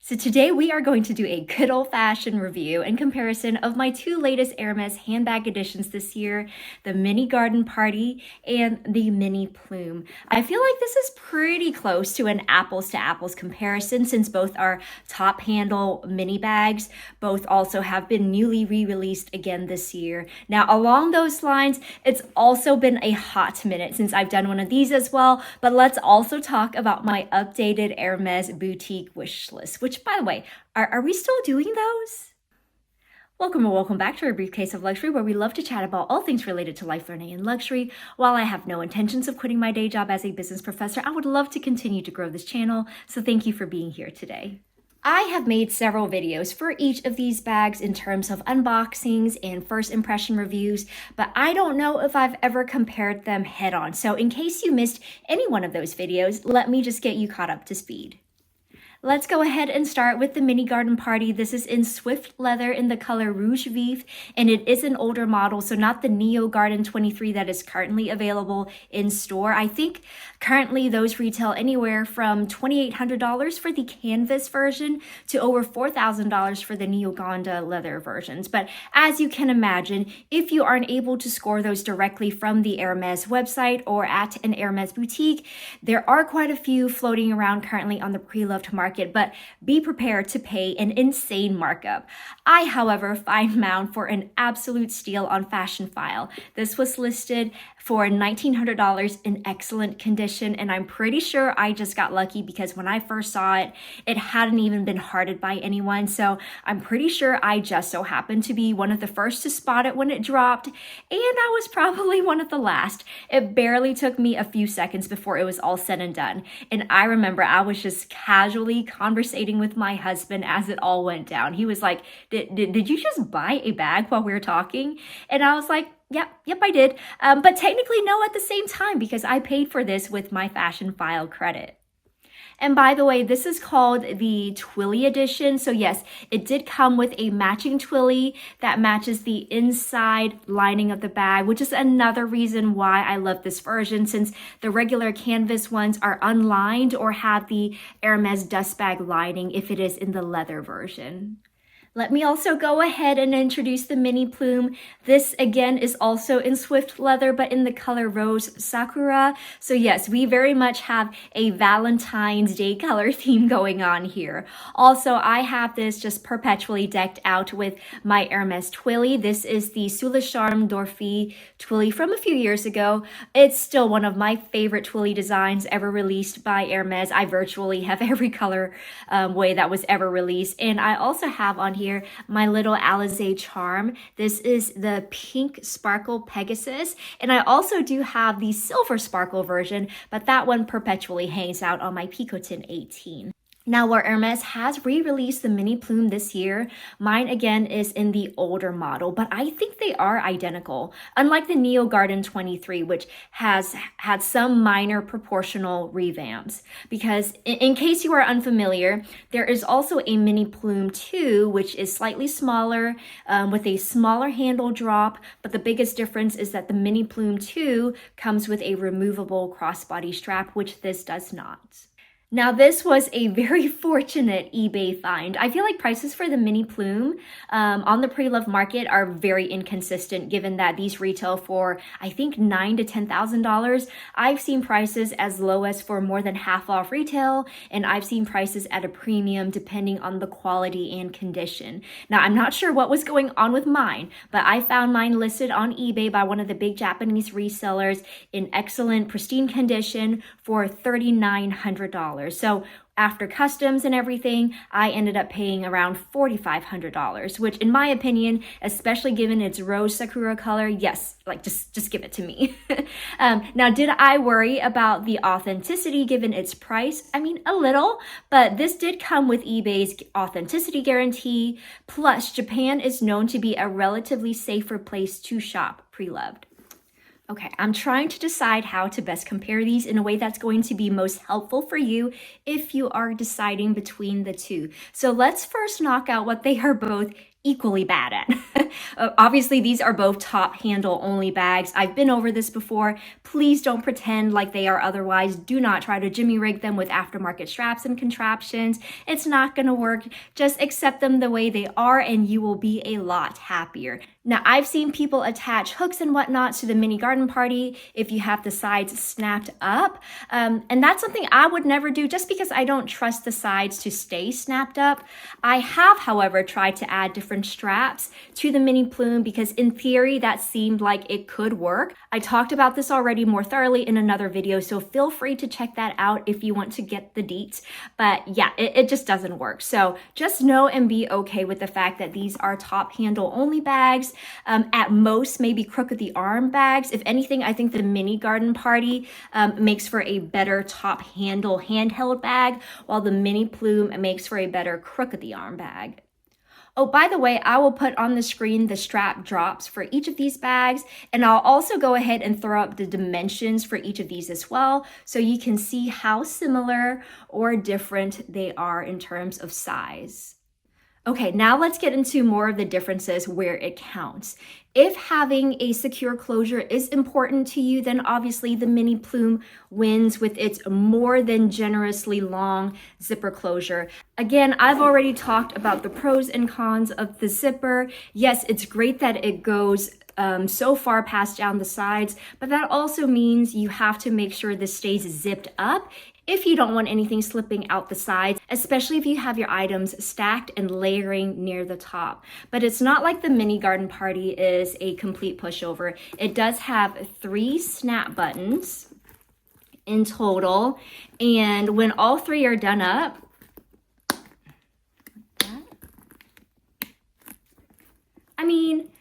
So today we are going to do a good old-fashioned review and comparison of my two latest Hermes handbag editions this year, the Mini Garden Party and the Mini Plume. I feel like this is pretty close to an apples to apples comparison since both are top handle mini bags. Both also have been newly re-released again this year. Now along those lines, it's also been a hot minute since I've done one of these as well, but let's also talk about my updated Hermes boutique wish list, which by the way, are we still doing those? Welcome or welcome back to A Briefcase of Luxury, where we love to chat about all things related to life, learning, and luxury. While I have no intentions of quitting my day job as a business professor, I would love to continue to grow this channel, so thank you for being here today. I have made several videos for each of these bags in terms of unboxings and first impression reviews, but I don't know if I've ever compared them head on. So in case you missed any one of those videos, let me just get you caught up to speed. Let's go ahead and start with the Mini Garden Party. This is in Swift leather in the color Rouge Vif, and it is an older model, so not the Neo Garden 23 that is currently available in store. I think currently those retail anywhere from $2,800 for the canvas version to over $4,000 for the Neo Gonda leather versions. But as you can imagine, if you aren't able to score those directly from the Hermes website or at an Hermes boutique, there are quite a few floating around currently on the pre-loved market, but be prepared to pay an insane markup. I, however, find mine for an absolute steal on Fashion File. This was listed for $1,900 in excellent condition, and I'm pretty sure I just got lucky because when I first saw it, it hadn't even been hearted by anyone, so I'm pretty sure I just so happened to be one of the first to spot it when it dropped, and I was probably one of the last. It barely took me a few seconds before it was all said and done, and I remember I was just casually conversating with my husband as it all went down. He was like, did you just buy a bag while we were talking? And I was like, Yep, I did. But technically no at the same time because I paid for this with my Fashion File credit. And by the way, this is called the Twilly edition. So yes, it did come with a matching Twilly that matches the inside lining of the bag, which is another reason why I love this version, since the regular canvas ones are unlined or have the Hermes dust bag lining if it is in the leather version. Let me also go ahead and introduce the Mini Plume. This again is also in Swift leather, but in the color Rose Sakura. So yes, we very much have a Valentine's Day color theme going on here. Also, I have this just perpetually decked out with my Hermes Twilly. This is the Sous le Charme d'Orphée Twilly from a few years ago. It's still one of my favorite Twilly designs ever released by Hermes. I virtually have every color way that was ever released. And I also have on here my little Alizé charm. This is the pink sparkle Pegasus, and I also do have the silver sparkle version, but that one perpetually hangs out on my Picotin 18. Now, where Hermes has re-released the Mini Plume this year, mine again is in the older model, but I think they are identical, unlike the Neo Garden 23, which has had some minor proportional revamps. Because in case you are unfamiliar, there is also a Mini Plume 2, which is slightly smaller with a smaller handle drop, but the biggest difference is that the Mini Plume 2 comes with a removable crossbody strap, which this does not. Now, this was a very fortunate eBay find. I feel like prices for the Mini Plume on the pre-loved market are very inconsistent, given that these retail for, I think, $9,000 to $10,000. I've seen prices as low as for more than half off retail, and I've seen prices at a premium depending on the quality and condition. Now, I'm not sure what was going on with mine, but I found mine listed on eBay by one of the big Japanese resellers in excellent, pristine condition for $3,900. So after customs and everything, I ended up paying around $4,500, which in my opinion, especially given its rose sakura color, yes, like just give it to me. Now, did I worry about the authenticity given its price? I mean, a little, but this did come with eBay's authenticity guarantee. Plus, Japan is known to be a relatively safer place to shop pre-loved. Okay, I'm trying to decide how to best compare these in a way that's going to be most helpful for you if you are deciding between the two. So let's first knock out what they are both equally bad at. Obviously, these are both top handle only bags. I've been over this before. Please don't pretend like they are otherwise. Do not try to jimmy rig them with aftermarket straps and contraptions. It's not gonna work. Just accept them the way they are and you will be a lot happier. Now, I've seen people attach hooks and whatnot to the mini garden party if you have the sides snapped up. And that's something I would never do just because I don't trust the sides to stay snapped up. I have, however, tried to add different straps to the mini plume because in theory, that seemed like it could work. I talked about this already more thoroughly in another video, so feel free to check that out if you want to get the deets. But yeah, it just doesn't work. So just know and be okay with the fact that these are top handle only bags. At most, maybe crook of the arm bags. If anything, I think the mini garden party makes for a better top handle handheld bag, while the mini plume makes for a better crook of the arm bag. Oh, by the way, I will put on the screen the strap drops for each of these bags, and I'll also go ahead and throw up the dimensions for each of these as well, so you can see how similar or different they are in terms of size. Okay, now let's get into more of the differences where it counts. If having a secure closure is important to you, then obviously the mini plume wins with its more than generously long zipper closure. Again, I've already talked about the pros and cons of the zipper. Yes, it's great that it goes so far past down the sides, but that also means you have to make sure this stays zipped up if you don't want anything slipping out the sides, especially if you have your items stacked and layering near the top. But it's not like the mini garden party is a complete pushover. It does have 3 snap buttons in total, and when all 3 are done up, I mean,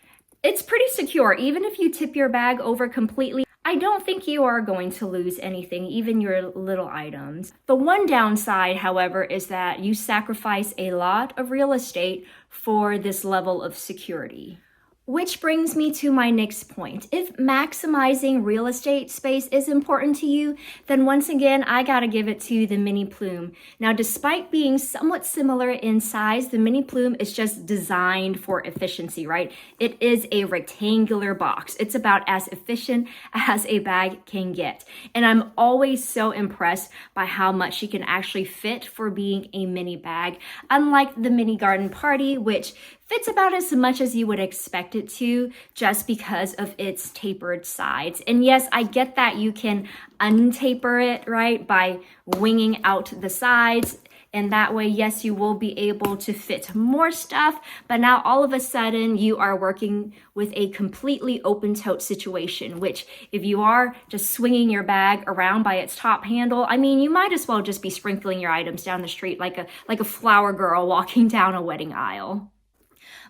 it's pretty secure. Even if you tip your bag over completely, I don't think you are going to lose anything, even your little items. The one downside, however, is that you sacrifice a lot of real estate for this level of security. Which brings me to my next point. If maximizing real estate space is important to you, then once again, I gotta give it to the mini plume. Now, despite being somewhat similar in size, the mini plume is just designed for efficiency, right? It is a rectangular box. It's about as efficient as a bag can get. And I'm always so impressed by how much she can actually fit for being a mini bag. Unlike the mini garden party, which fits about as much as you would expect it to just because of its tapered sides. And yes, I get that you can untaper it, right, by winging out the sides. And that way, yes, you will be able to fit more stuff, but now all of a sudden you are working with a completely open tote situation, which if you are just swinging your bag around by its top handle, I mean, you might as well just be sprinkling your items down the street like a flower girl walking down a wedding aisle.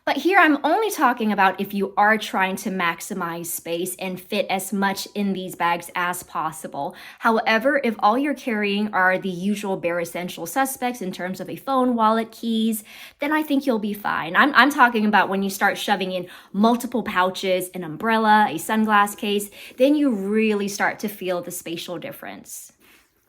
But here I'm only talking about if you are trying to maximize space and fit as much in these bags as possible. However, if all you're carrying are the usual bare essential suspects in terms of a phone, wallet, keys, then I think you'll be fine. I'm talking about when you start shoving in multiple pouches, an umbrella, a sunglass case, then you really start to feel the spatial difference.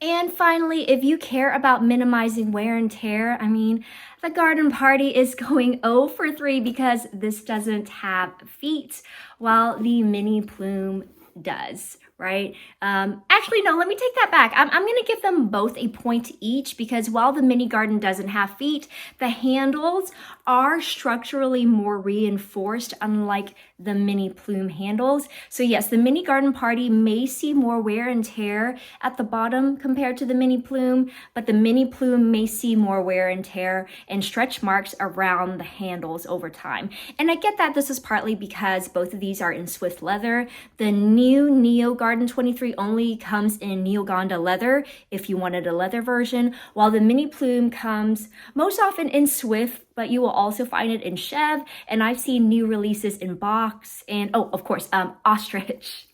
And finally, if you care about minimizing wear and tear, I mean, the garden party is going 0 for 3 because this doesn't have feet, while the mini plume does, right? Actually, no, let me take that back. I'm going to give them both a point each because while the mini garden doesn't have feet, the handles are structurally more reinforced, unlike the mini plume handles. So yes, the mini garden party may see more wear and tear at the bottom compared to the mini plume, but the mini plume may see more wear and tear and stretch marks around the handles over time. And I get that this is partly because both of these are in Swift leather. The new Neo Garden 23 only comes in Neogonda leather if you wanted a leather version, while the mini plume comes most often in Swift, but you will also find it in Chev, and I've seen new releases in box and, oh, of course, ostrich.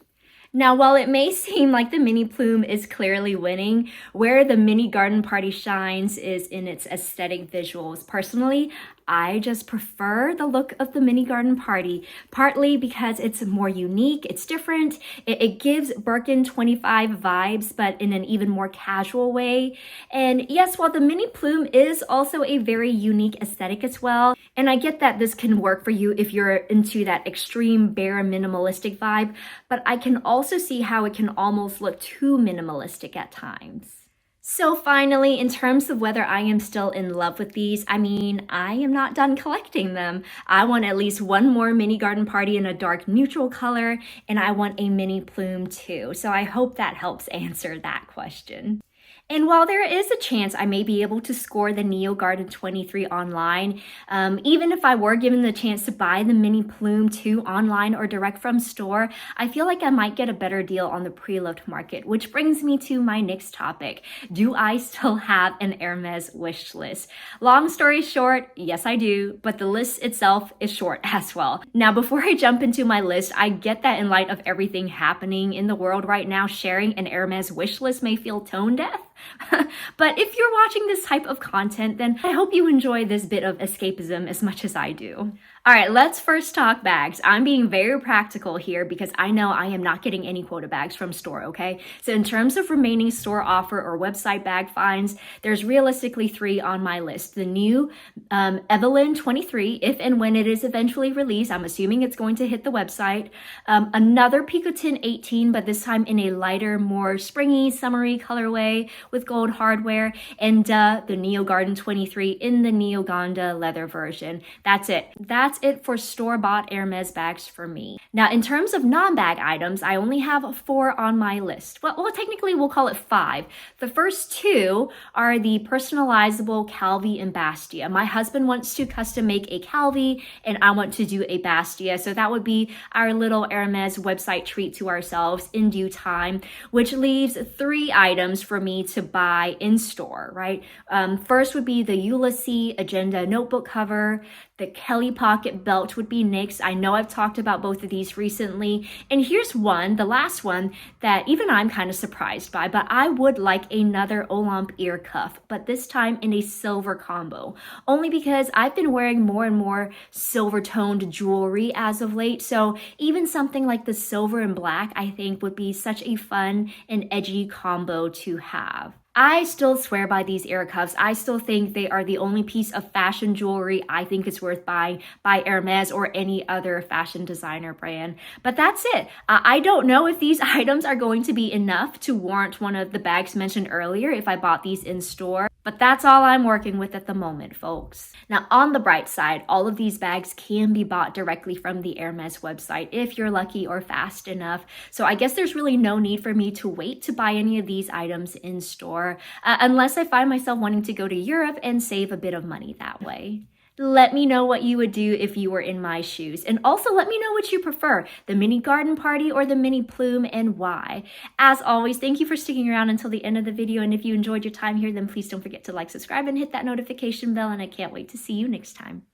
Now, while it may seem like the mini plume is clearly winning, where the mini garden party shines is in its aesthetic visuals. Personally, I just prefer the look of the mini garden party, partly because it's more unique, it's different, it gives Birkin 25 vibes, but in an even more casual way. And yes, while the mini plume is also a very unique aesthetic as well, and I get that this can work for you if you're into that extreme bare minimalistic vibe, but I can also see how it can almost look too minimalistic at times. So finally, in terms of whether I am still in love with these, I mean, I am not done collecting them. I want at least one more mini garden party in a dark neutral color, and I want a mini plume too. So I hope that helps answer that question. And while there is a chance I may be able to score the Neo Garden 23 online, even if I were given the chance to buy the Mini Plume 2 online or direct from store, I feel like I might get a better deal on the pre-loved market, which brings me to my next topic. Do I still have an Hermes wish list? Long story short, yes I do, but the list itself is short as well. Now, before I jump into my list, I get that in light of everything happening in the world right now, sharing an Hermes wish list may feel tone deaf. But if you're watching this type of content, then I hope you enjoy this bit of escapism as much as I do. All right, let's first talk bags. I'm being very practical here because I know I am not getting any quota bags from store, okay? So in terms of remaining store offer or website bag finds, there's realistically 3 on my list. The new Evelyn 23, if and when it is eventually released, I'm assuming it's going to hit the website. Another Picotin 18, but this time in a lighter, more springy, summery colorway with gold hardware, and the Neo Garden 23 in the Neo Gonda leather version. That's it. That's it for store-bought Hermes bags for me. Now, in terms of non-bag items, I only have 4 on my list. Well, technically we'll call it 5. The first 2 are the personalizable Calvi and Bastia. My husband wants to custom make a Calvi, and I want to do a Bastia, so that would be our little Hermes website treat to ourselves in due time, which leaves 3 items for me to buy in store, right? First would be the Ulysses Agenda notebook cover. The Kelly pocket belt would be next. I know I've talked about both of these recently. And here's one, the last one, that even I'm kind of surprised by, but I would like another Olympe ear cuff, but this time in a silver combo. Only because I've been wearing more and more silver toned jewelry as of late. So even something like the silver and black, I think would be such a fun and edgy combo to have. I still swear by these ear cuffs. I still think they are the only piece of fashion jewelry I think is worth buying by Hermes or any other fashion designer brand. But that's it. I don't know if these items are going to be enough to warrant one of the bags mentioned earlier if I bought these in store. But that's all I'm working with at the moment, folks. Now, on the bright side, all of these bags can be bought directly from the Hermes website if you're lucky or fast enough. So I guess there's really no need for me to wait to buy any of these items in store, unless I find myself wanting to go to Europe and save a bit of money that way. Let me know what you would do if you were in my shoes. And also let me know what you prefer, the mini garden party or the mini plume, and why. As always, thank you for sticking around until the end of the video. And if you enjoyed your time here, then please don't forget to like, subscribe, and hit that notification bell. And I can't wait to see you next time.